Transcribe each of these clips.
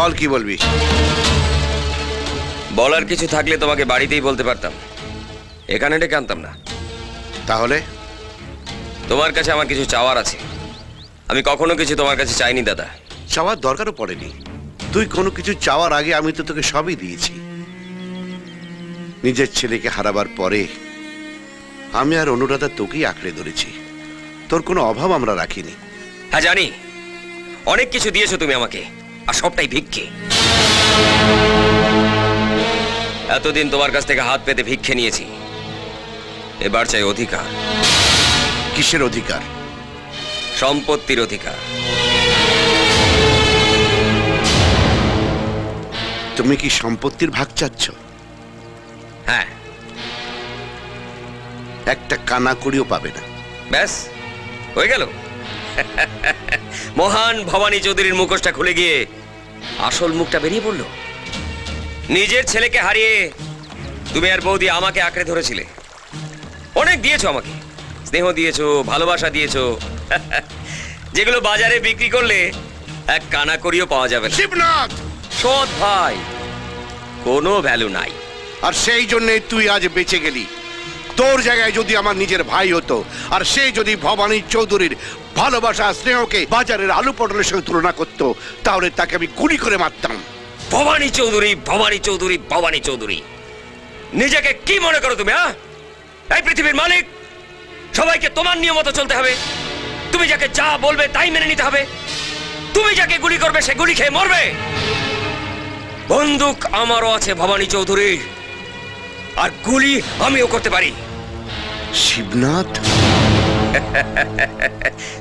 বল কি বলবি? বলার কিছু থাকলে তোমাকে বাড়িতেই বলতে পারতাম, এখানে ডেকে আনতাম না। তাহলে তোমার কাছে আমার কিছু চাওয়ার আছে। আমি কখনো কিছু তোমার কাছে চাইনি দাদা। চাওয়ার দরকারও পড়েনি। তুই কোনো কিছু চাওয়ার আগে আমি তো তোকে সবই দিয়েছি। নিজের ছেলেকে হারাবার পরে আমি আর অনুরাধা তোকেই আঁকড়ে ধরেছি। তোর কোনো অভাব আমরা রাখিনি। হ্যাঁ জানি, অনেক কিছু দিয়েছো তুমি আমাকে, আর সবটাই ভিক্ষে। এতদিন তোমার কাছ থেকে হাত পেতে ভিক্ষে নিয়েছি, এবার চাই অধিকার। কিসের অধিকার? সম্পত্তির অধিকার। তুমি কি সম্পত্তির ভাগ চাচ্ছ? হ্যাঁ। একটা কানা কড়িও পাবে না। ব্যাস হয়ে গেল। মহান ভবানী চৌধুরীর মুখোশটা খুলে গিয়ে আসল মুখটা বেরিয়ে পড়লো। নিজের ছেলেকে হারিয়ে তুমি আর বৌদি আমাকে আঁকড়ে ধরেছিলে। অনেক দিয়েছো আমাকে, স্নেহ দিয়েছো, ভালোবাসা দিয়েছো, যেগুলো বাজারে বিক্রি করলে এক কানা করিও পাওয়া যাবে না। শিবনাথ! সৎ ভাই, কোনো ভ্যালু নাই। আর সেই জন্যে তুই আজ বেঁচে গেলি। তোর জায়গায় যদি আমার নিজের ভাই হতো, আর সে যদি ভবানী চৌধুরীর ভালোবাসা স্নেহকে বাজারের আলু পটলের সঙ্গে তুলনা করতো, তাহলে তাকে আমি গুলি করে মারতাম। ভবানী চৌধুরী, ভবানী চৌধুরী, ভবানী চৌধুরী, নিজেকে কি মনে করো তুমি? হ্যাঁ, এই পৃথিবীর মালিক, সবাইকে তোমার নিয়ম মতো চলতে হবে। তুমি যাকে যা বলবে তাই মেনে নিতে হবে। তুমি যাকে গুলি করবে সে গুলি খেয়ে মরবে। বন্দুক আমারও আছে ভবানী চৌধুরী, আর গুলি আমিও করতে পারি। শিবনাথ!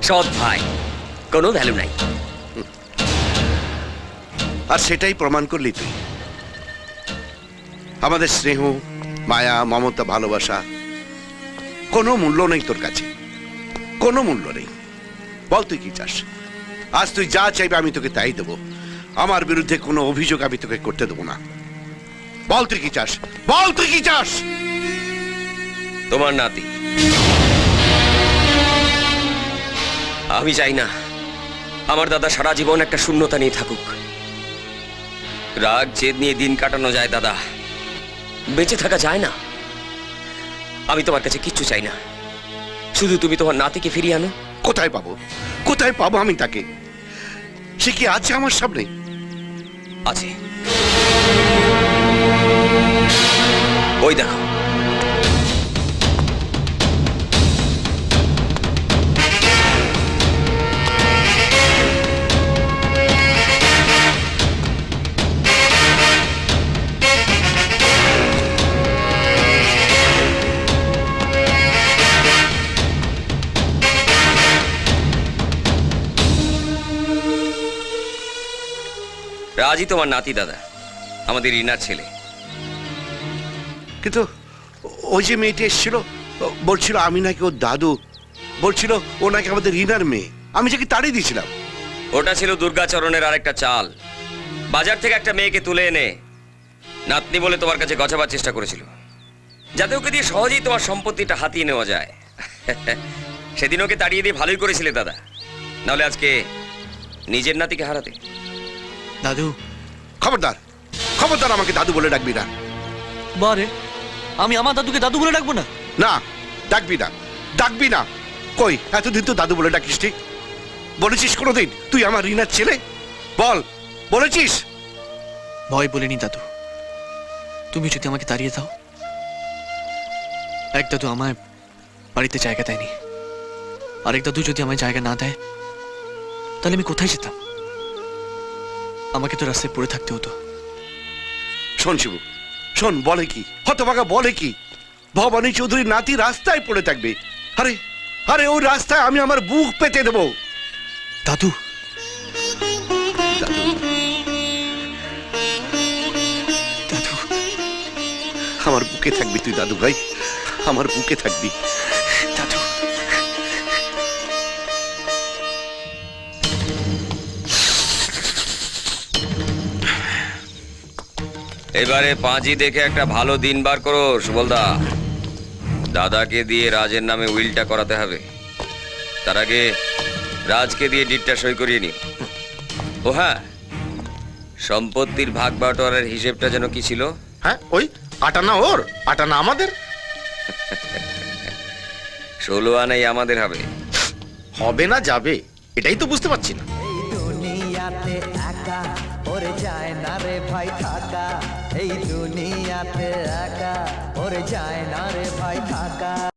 সৎ ভাই, কোনো ভ্যালু নাই। আর সেটাই প্রমাণ করলি তুই। আমাদের স্নেহ, মায়া, মমতা, ভালোবাসা কোনো মূল্য নেই তোর কাছে, কোনো মূল্য নেই। বল তুই কি চাস? আজ তুই যা চাইবে আমি তোকে তাই দেবো। আমার বিরুদ্ধে কোনো অভিযোগ আমি তোকে করতে দেবো না। বল তুই কি চাস? বল তুই কি চাস? তোমার নাতি। আমি চাই না আমার দাদা সারা জীবন একটা শূন্যতা নিয়ে থাকুক। রাগ জেদ নিয়ে দিন কাটানো যায় দাদা, বেঁচে থাকা যায় না। আমি তোমার কাছে কিচ্ছু চাই না, শুধু তুমি তোমার নাতিকে ফিরিয়ে আনো। কোথায় পাবো? কোথায় পাবো আমি তাকে? সে কি আছে আমার সামনে? আছে, ওই দেখো। রাজই তোমার নাতি দাদা, আমাদের রিনার ছেলে। কিন্তু ওই যে মেয়েটি এসেছিল, বলছিল আমি নাকি ওর দাদু, বলছিল ও নাকি আমাদের রিনার মেয়ে। আমি যাকে তাড়িয়ে দিয়েছিলাম। ওটা ছিল দুর্গাচরণের আরেকটা চাল। বাজার থেকে একটা মেয়েকে তুলে এনে নাতনি বলে তোমার কাছে গছাবার চেষ্টা করেছিল, যাতে ওকে দিয়ে সহজেই তোমার সম্পত্তিটা হাতিয়ে নেওয়া যায়। সেদিন ওকে তাড়িয়ে দিয়ে ভালোই করেছিলে দাদা, নাহলে আজকে নিজের নাতিকে হারাতে। দাদু, খবরদার, খবরদার আমাকে দাদু বলে ডাকবি না। বারে আমি আমার দাদুকে দাদু বলে ডাকবো না? না, ডাকবি না, ডাকবি না। কই এতদিন তো দাদু বলে ডাকিস নি? বলেছিস কোনোদিন তুই আমার রিনার ছেলে? বল, বলেছিস? ভয় বলিনি দাদু। তুমি যদি আমাকে তাড়িয়ে দাও, এক দাদু আমায় বাড়িতে জায়গা দেয়নি, আরেক দাদু যদি আমায় জায়গা না দেয়, তাহলে আমি কোথায় যেতাম? আমাকে তো রাস্তায় পড়ে থাকতে হতো। শোন শিবু, শোন, বলে কি হতভাগা, বলে কি ভবানী চৌধুরীর নাতি রাস্তায় পড়ে থাকবে? আরে আরে ওই রাস্তায় আমি আমার বুক পেতে দেবো। দাদু, দাদু, দাদু, আমার বুকে থাকবি তুই দাদু ভাই, আমার বুকে থাকবি। দাদু। এবারে পাঁজি দেখে একটা ভালো দিন বার করো সুবলদা। দাদাকে দিয়ে রাজের নামে উইলটা করাতে হবে। তার আগে রাজকে দিয়ে ডিটটা সই করিয়ে নিও। ও হ্যাঁ, সম্পত্তির ভাগ বাটোয়ারার হিসেবটা যেন কি ছিল? হ্যাঁ, ওই আটানা ওর, আটানা আমাদের। 16 আনাই আমাদের হবে। হবে না যাবে, এটাই তো বুঝতে পারছি না। এই দুনিয়াতে একা ওরে যায় না রে ভাই থাকা, এই দুনিয়াতে একা ওরে যায় না রে ভাই থাকা।